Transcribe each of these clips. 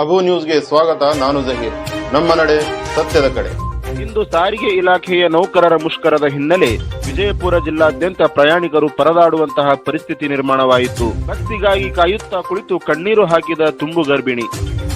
ಅಬು ನ್ಯೂಸ್ಗೆ ಸ್ವಾಗತ. ನಾನು ಜಹೀರ್. ನಮ್ಮ ನಡೆ ಸತ್ಯದ ಕಡೆ. ಇಂದು ಸಾರಿಗೆ ಇಲಾಖೆಯ ನೌಕರರ ಮುಷ್ಕರದ ಹಿನ್ನೆಲೆ ವಿಜಯಪುರ ಜಿಲ್ಲಾದ್ಯಂತ ಪ್ರಯಾಣಿಕರು ಪರದಾಡುವಂತಹ ಪರಿಸ್ಥಿತಿ ನಿರ್ಮಾಣವಾಯಿತು. ಬಸ್ಸಿಗಾಗಿ ಕಾಯುತ್ತಾ ಕುಳಿತು ಕಣ್ಣೀರು ಹಾಕಿದ ತುಂಬು ಗರ್ಭಿಣಿ.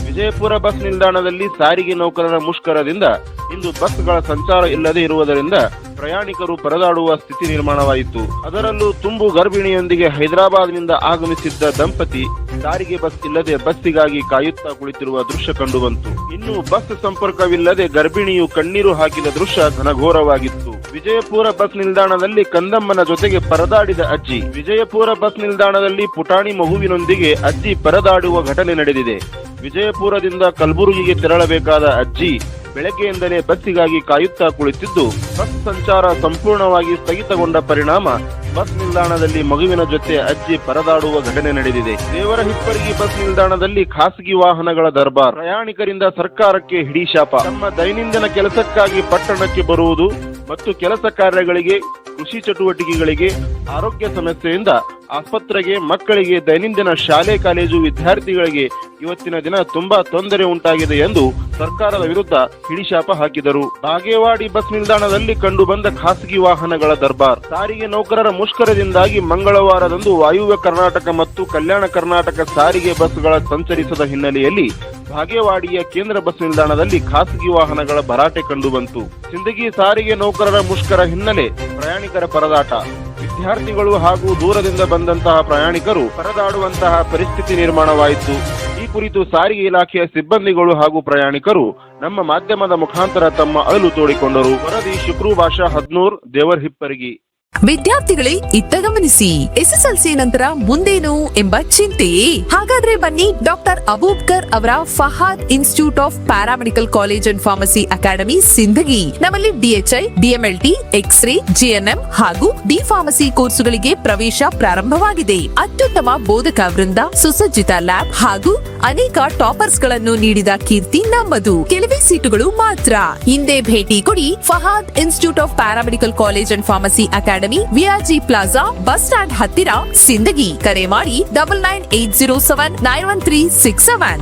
ವಿಜಯಪುರ ಬಸ್ ನಿಲ್ದಾಣದಲ್ಲಿ ಸಾರಿಗೆ ನೌಕರರ ಮುಷ್ಕರದಿಂದ ಇಂದು ಬಸ್ಗಳ ಸಂಚಾರ ಇಲ್ಲದೆ ಇರುವುದರಿಂದ ಪ್ರಯಾಣಿಕರು ಪರದಾಡುವ ಸ್ಥಿತಿ ನಿರ್ಮಾಣವಾಯಿತು. ಅದರಲ್ಲೂ ತುಂಬು ಗರ್ಭಿಣಿಯೊಂದಿಗೆ ಹೈದರಾಬಾದ್ನಿಂದ ಆಗಮಿಸಿದ್ದ ದಂಪತಿ ಸಾರಿಗೆ ಬಸ್ ಇಲ್ಲದೆ ಬಸ್ಸಿಗಾಗಿ ಕಾಯುತ್ತಾ ಕುಳಿತಿರುವ ದೃಶ್ಯ ಕಂಡುಬಂತು. ಇನ್ನು ಬಸ್ ಸಂಪರ್ಕವಿಲ್ಲದೆ ಗರ್ಭಿಣಿಯು ಕಣ್ಣೀರು ಹಾಕಿದ ದೃಶ್ಯ ಘನಘೋರವಾಗಿತ್ತು. ವಿಜಯಪುರ ಬಸ್ ನಿಲ್ದಾಣದಲ್ಲಿ ಕಂದಮ್ಮನ ಜೊತೆಗೆ ಪರದಾಡಿದ ಅಜ್ಜಿ. ವಿಜಯಪುರ ಬಸ್ ನಿಲ್ದಾಣದಲ್ಲಿ ಪುಟಾಣಿ ಮಗುವಿನೊಂದಿಗೆ ಅಜ್ಜಿ ಪರದಾಡುವ ಘಟನೆ ನಡೆದಿದೆ. ವಿಜಯಪುರದಿಂದ ಕಲಬುರಗಿಗೆ ತೆರಳಬೇಕಾದ ಅಜ್ಜಿ ಬೆಳಗ್ಗೆಯಿಂದಲೇ ಬಸ್ಸಿಗಾಗಿ ಕಾಯುತ್ತಾ ಕುಳಿತಿದ್ದು, ಬಸ್ ಸಂಚಾರ ಸಂಪೂರ್ಣವಾಗಿ ಸ್ಥಗಿತಗೊಂಡ ಪರಿಣಾಮ ಬಸ್ ನಿಲ್ದಾಣದಲ್ಲಿ ಮಗುವಿನ ಜೊತೆ ಅಜ್ಜಿ ಪರದಾಡುವ ಘಟನೆ ನಡೆದಿದೆ. ದೇವರಹಿಪ್ಪರಗಿ ಬಸ್ ನಿಲ್ದಾಣದಲ್ಲಿ ಖಾಸಗಿ ವಾಹನಗಳ ದರ್ಬಾರ್. ಪ್ರಯಾಣಿಕರಿಂದ ಸರ್ಕಾರಕ್ಕೆ ಹಿಡಿಶಾಪ. ತಮ್ಮ ದೈನಂದಿನ ಕೆಲಸಕ್ಕಾಗಿ ಪಟ್ಟಣಕ್ಕೆ ಬರುವುದು ಮತ್ತು ಕೆಲಸ ಕಾರ್ಯಗಳಿಗೆ, ಕೃಷಿ ಚಟುವಟಿಕೆಗಳಿಗೆ, ಆರೋಗ್ಯ ಸಮಸ್ಯೆಯಿಂದ ಆಸ್ಪತ್ರೆಗೆ, ಮಕ್ಕಳಿಗೆ, ದೈನಂದಿನ ಶಾಲೆ ಕಾಲೇಜು ವಿದ್ಯಾರ್ಥಿಗಳಿಗೆ ಇವತ್ತಿನ ದಿನ ತುಂಬಾ ತೊಂದರೆ ಉಂಟಾಗಿದೆ ಎಂದು ಸರ್ಕಾರದ ವಿರುದ್ಧ ಹಿಡಿಶಾಪ ಹಾಕಿದರು. ಬಾಗೇವಾಡಿ ಬಸ್ ನಿಲ್ದಾಣದಲ್ಲಿ ಕಂಡುಬಂದ ಖಾಸಗಿ ವಾಹನಗಳ ದರ್ಬಾರ್. ಸಾರಿಗೆ ನೌಕರರ ಮುಷ್ಕರದಿಂದಾಗಿ ಮಂಗಳವಾರದಂದು ವಾಯುವ್ಯ ಕರ್ನಾಟಕ ಮತ್ತು ಕಲ್ಯಾಣ ಕರ್ನಾಟಕ ಸಾರಿಗೆ ಬಸ್ಗಳ ಸಂಚರಿಸದ ಹಿನ್ನೆಲೆಯಲ್ಲಿ ಬಾಗೇವಾಡಿಯ ಕೇಂದ್ರ ಬಸ್ ನಿಲ್ದಾಣದಲ್ಲಿ ಖಾಸಗಿ ವಾಹನಗಳ ಭರಾಟೆ ಕಂಡುಬಂತು. ಸಿಂದಗಿ ಸಾರಿಗೆ ನೌಕರರ ಮುಷ್ಕರ ಹಿನ್ನೆಲೆ ಪ್ರಯಾಣಿಕರ ಪರದಾಟ. ವಿದ್ಯಾರ್ಥಿಗಳು ಹಾಗೂ ದೂರದಿಂದ ಬಂದಂತಹ ಪ್ರಯಾಣಿಕರು ಪರದಾಡುವಂತಹ ಪರಿಸ್ಥಿತಿ ನಿರ್ಮಾಣವಾಯಿತು. ಈ ಕುರಿತು ಸಾರಿಗೆ ಇಲಾಖೆಯ ಸಿಬ್ಬಂದಿಗಳು ಹಾಗೂ ಪ್ರಯಾಣಿಕರು ನಮ್ಮ ಮಾಧ್ಯಮದ ಮುಖಾಂತರ ತಮ್ಮ ಅಳಲು ತೋಡಿಕೊಂಡರು. ವರದಿ ಶುಕ್ರೂ ಭಾಷಾ 14, ದೇವರಹಿಪ್ಪರಗಿ. ವಿದ್ಯಾರ್ಥಿಗಳೇ, ಇತ್ತ ಗಮನಿಸಿ. ಎಸ್ಎಸ್ಎಲ್ಸಿ ನಂತರ ಮುಂದೇನು ಎಂಬ ಚಿಂತೆಯೇ? ಹಾಗಾದ್ರೆ ಬನ್ನಿ ಡಾಕ್ಟರ್ ಅಬೂಬ್ಕರ್ ಅವರ Fahad institute of paramedical college and pharmacy academy Sindagi. ನಮ್ಮಲ್ಲಿ ಡಿಎಚ್ಐ, ಡಿಎಂಎಲ್ಟಿ, ಎಕ್ಸ್ರೇ, ಜಿಎನ್ಎಂ ಹಾಗೂ ಡಿ ಫಾರ್ಮಸಿ ಕೋರ್ಸುಗಳಿಗೆ ಪ್ರವೇಶ ಪ್ರಾರಂಭವಾಗಿದೆ. ಅತ್ಯುತ್ತಮ ಬೋಧಕ ವೃಂದ, ಸುಸಜ್ಜಿತ ಲ್ಯಾಬ್ ಹಾಗೂ ಅನೇಕ ಟಾಪರ್ಸ್ ಗಳನ್ನು ನೀಡಿದ ಕೀರ್ತಿ ನಮ್ಮದು. ಕೆಲವೇ ಸೀಟುಗಳು ಮಾತ್ರ. ಹಿಂದೆ ಭೇಟಿ ಕೊಡಿ Fahad institute of paramedical college and pharmacy academy, VRG plaza, bus stand ಹತ್ತಿರ, ಸಿಂದಗಿ. ಕರೆ ಮಾಡಿ 9980791367.